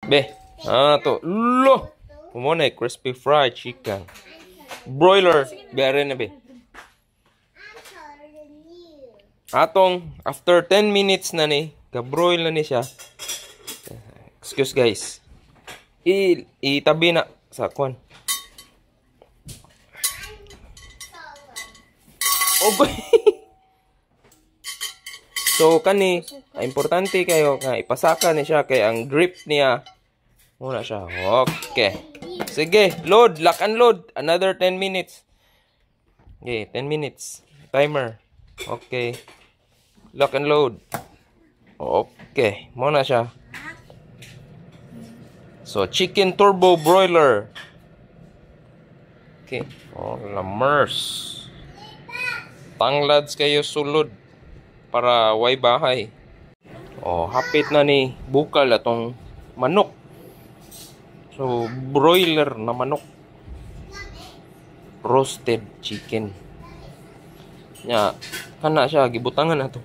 Be. To. Lo. Kumuna crispy fried chicken. Broiler. Bere na be. Atong after 10 minutes na ni, ka-broil na ni siya. Excuse guys. Itabi na sa kwan. Okay. So kani, importante kayo nga ipasaka ni siya kay ang grip niya muna siya. Okay. Sige, load, lock and load. Another 10 minutes. Okay, 10 minutes. Timer. Okay. Lock and load. Okay, muna siya. So chicken turbo broiler. Okay. Oh, lamers. Tanglads kayo sulod para way bahay. Oh, hapit na ni bukal atong manok. So, broiler na manok. Roasted chicken. Nya, kana siya gibutangan nato.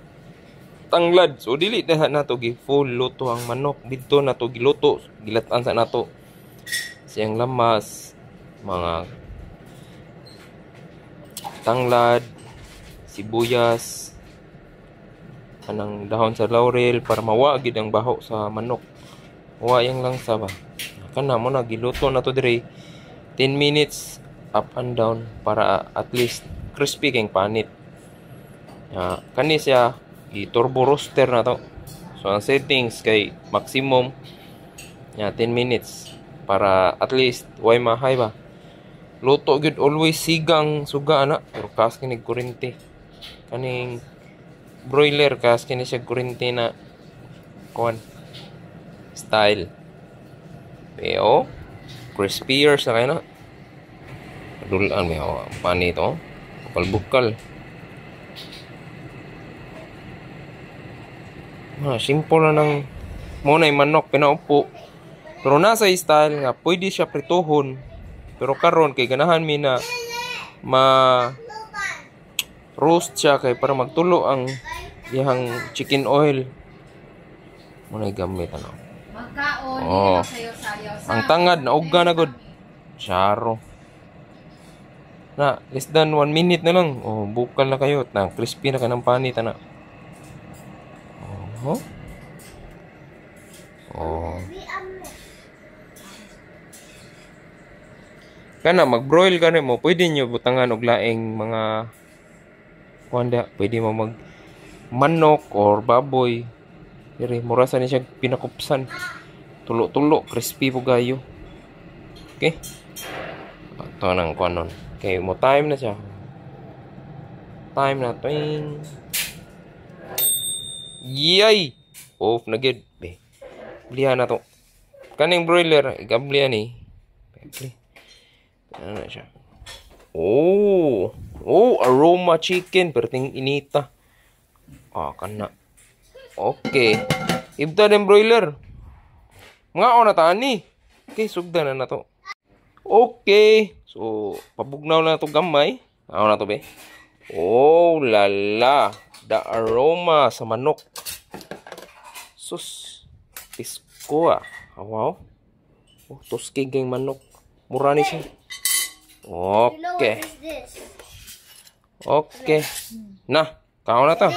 Tanglad. So, dili na nato gi full luto ang manok. Dito nato giluto, gilatan sa nato. Siyang lamas, mga tanglad, sibuyas, anang dahon sa laurel para mawagid ang baho sa manok. Wayang lang sa ba. Kana mo na giluto na to dire 10 minutes up and down para at least crispy keng panit. Kani siya i-turbo roaster na to. So ang settings kay maximum 10 minutes para at least way mahay ba. Luto gud always sigang suga ana pero kas kinig kurente. Kaning broiler kas kini siya kurente na kuan style. Pero crispier sa kaya na. Dulaan may pani ito. Bukal-bukal. Simple na ng muna yung manok pinaupo. Pero nasa style nga pwede siya prituhon. Pero karon kay ganahan mi na roast siya kay para magtulo ang dihang chicken oil. Muna gamit ano. Oh. Ang tangad na ugga na gud. Charo. Na less than 1 minute na lang. Oh, bukal na kayo. Na crispy na kanang panit na. Oh. Oh. Kana mag-broil ka mo, pwede nyo butangan og laing mga kuanda, pwede mo mag manok or baboy. Dire mura sa ni siya pinakupsan. Tulo-tulo, crispy po gayo. Okay? Ito nang kuanon. Okay, mo time na siya. Time na twing. Yay! Off na gid. Blihan na to. Kaning broiler, igablihan ni. Ano na siya? Oh, aroma chicken perting inita. Kana. Okay. Ibta den broiler. Mga na tani. Okay, sugdan na to. Okay. So, pabugnaw na to gamay. Na to be. Oh, lala. The aroma sa manok. Sus. Pisko wow. Oh, toskig yung manok. Mura ni siya. Okay. Okay. Nah, kau na to.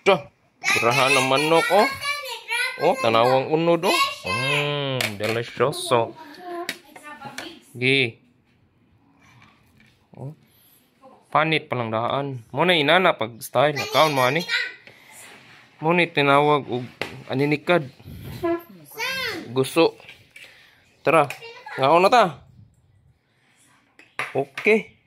Ito. Birahan ng manok, oh. Oh, tanawang unod, oh. Delicioso. Gi. Oh. Panit palang daan. Muna inana pag style. Nakaon mo, ani. Muna tinawag og aninikad. Gusto. Tara. Ngaon na ta. Okay.